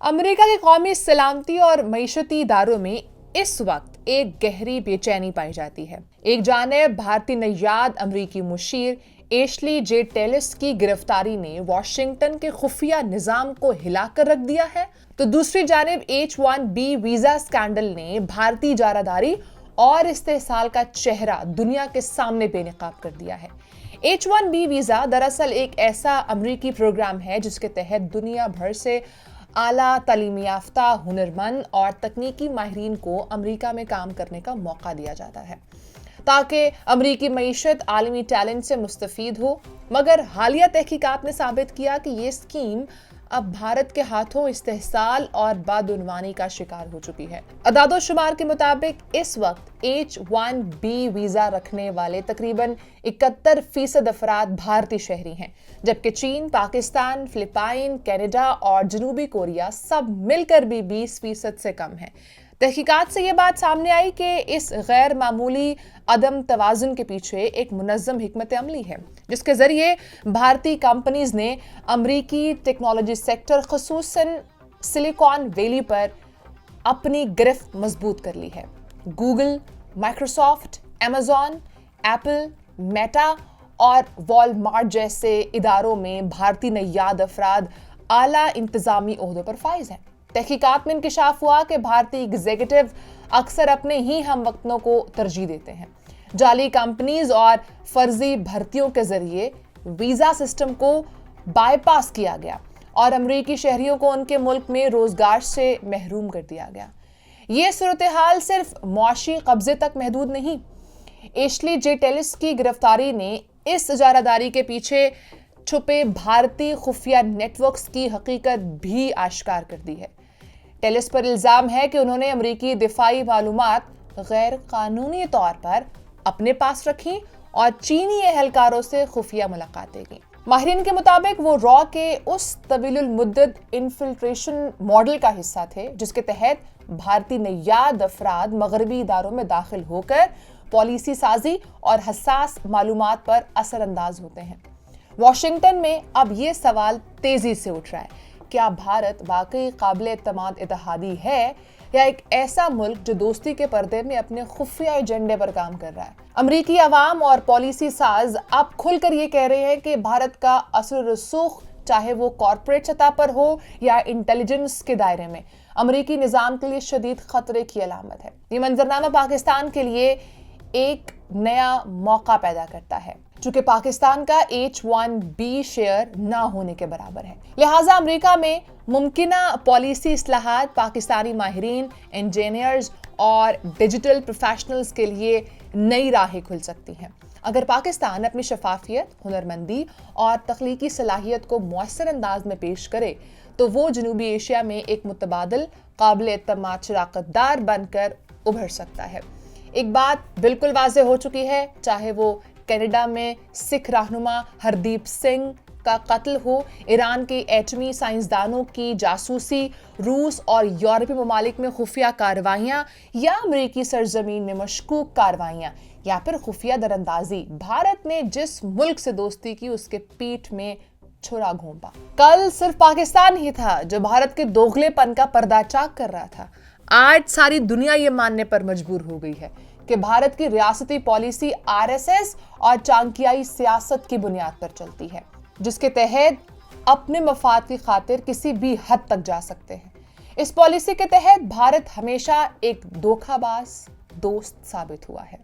America की कौमी सलामती और मईशती इदारों में इस वक्त एक गहरी बेचैनी पाई जाती है। एक जानिब भारतीय नैयाद अमरीकी मुशीर एशली जे टेलिस की गिरफ्तारी ने वाशिंगटन के खुफिया निजाम को हिलाकर रख दिया है, तो दूसरी जानिब H-1B वीजा स्कैंडल ने भारतीय जारादारी और इस्तेहसाल का चेहरा दुनिया के सामने बेनकाब कर दिया है। H-1B वीजा दरअसल एक ऐसा अमरीकी प्रोग्राम है जिसके तहत दुनिया भर से आला तालीम याफ्ता, हुनरमंद और तकनीकी माहिरीन को अमेरिका में काम करने का मौका दिया जाता है ताकि अमरीकी मईशत आलमी टैलेंट से मुस्तफीद हो। मगर हालिया तहकीकात ने साबित किया कि ये स्कीम अब भारत के हाथों इस्तेहसाल और बदउनवानी का शिकार हो चुकी है। अदादोशुमार के मुताबिक इस वक्त H-1B वीजा रखने वाले तकरीबन 71% अफराद भारतीय शहरी हैं, जबकि चीन, पाकिस्तान, फिलिपाइन, कनाडा और जनूबी कोरिया सब मिलकर भी 20% से कम हैं। तहकीकात से ये बात सामने आई कि इस गैर मामूली अदम तवाज़ुन के पीछे एक मुनज़्ज़म हिकमत अमली है, जिसके ज़रिए भारतीय कंपनीज ने अमरीकी टेक्नोलॉजी सेक्टर ख़ुसूसन सिलिकॉन वैली पर अपनी गिरफ्त मजबूत कर ली है। Google, Microsoft, Amazon, Apple, Meta और वॉलमार्ट जैसे इदारों में भारतीय नैयाद अफराद आला इंतज़ामी ओहदों पर फाइज हैं। तहकीकात में इंकशाफ हुआ कि भारतीय एग्जीक्यूटिव अक्सर अपने ही हमवक्तों को तरजीह देते हैं। जाली कंपनीज और फर्जी भर्तियों के जरिए वीजा सिस्टम को बाईपास किया गया और अमरीकी शहरियों को उनके मुल्क में रोजगार से महरूम कर दिया गया। ये सूरत हाल सिर्फ मुआशी कब्जे तक महदूद नहीं, एशली जे टेलिस की गिरफ्तारी ने इस इजारादारी के पीछे छुपे भारतीय खुफिया नेटवर्क्स की हकीकत भी आश्कार कर दी है। टेलिस पर इल्जाम है कि उन्होंने अमरीकी दिफाई मालूमात गैर कानूनी तौर पर अपने पास रखी और चीनी एहलकारों से खुफिया मुलाकातें की। माहिरीन के मुताबिक वो रॉ के उस तवीलुल मुद्दत इन्फिल्ट्रेशन मॉडल का हिस्सा थे जिसके तहत भारतीय नैयाद अफराद मगरबी इदारों में दाखिल होकर पॉलिसी साजी और हसास मालूमात पर असरअंदाज होते हैं। वाशिंगटन में अब ये सवाल तेजी से उठ रहा है, क्या भारत वाकई काबिल एतमाद इत्तेहादी है या एक ऐसा मुल्क जो दोस्ती के पर्दे में अपने खुफिया एजेंडे पर काम कर रहा है। अमरीकी अवाम और पॉलिसी साज अब खुलकर ये कह रहे हैं कि भारत का असर रसूख, चाहे वो कॉर्पोरेट सतह पर हो या इंटेलिजेंस के दायरे में, अमरीकी निज़ाम के लिए शदीद खतरे की अलामत है। ये मंजरनामा पाकिस्तान के लिए एक नया मौका पैदा करता है, चूंकि पाकिस्तान का H-1B शेयर ना होने के बराबर है। लिहाजा अमेरिका में मुमकिना पॉलिसी इस्लाहात पाकिस्तानी माहिरीन, इंजीनियर्स और डिजिटल प्रोफेशनल्स के लिए नई राहें खुल सकती हैं। अगर पाकिस्तान अपनी शफाफियत, हुनरमंदी और तख्लीकी सलाहियत को मुअस्सर अंदाज में पेश करे तो वो जनूबी एशिया में एक मुतबादिल काबिल एतमाद शराकतदार बनकर उभर सकता है। एक बात बिल्कुल वाज़ेह हो चुकी है, चाहे वो कनाडा में सिख रहनुमा हरदीप सिंह का कत्ल हो, ईरान के एटमी साइंसदानों की जासूसी, रूस और यूरोपी ममालिक में खुफिया कार्रवाइयाँ या अमरीकी सरजमीन में मशकूक कार्रवाइयाँ या फिर खुफिया दरअंदाजी, भारत ने जिस मुल्क से दोस्ती की उसके पीठ में छुरा घोंपा। कल सिर्फ पाकिस्तान ही था जो भारत के दोगलेपन का पर्दाचाक कर रहा था। आज सारी दुनिया ये मानने पर मजबूर हो गई है कि भारत की रियासती पॉलिसी RSS और चांकियाई सियासत की बुनियाद पर चलती है, जिसके तहत अपने मफाद की खातिर किसी भी हद तक जा सकते हैं। इस पॉलिसी के तहत भारत हमेशा एक धोखाबाज दोस्त साबित हुआ है।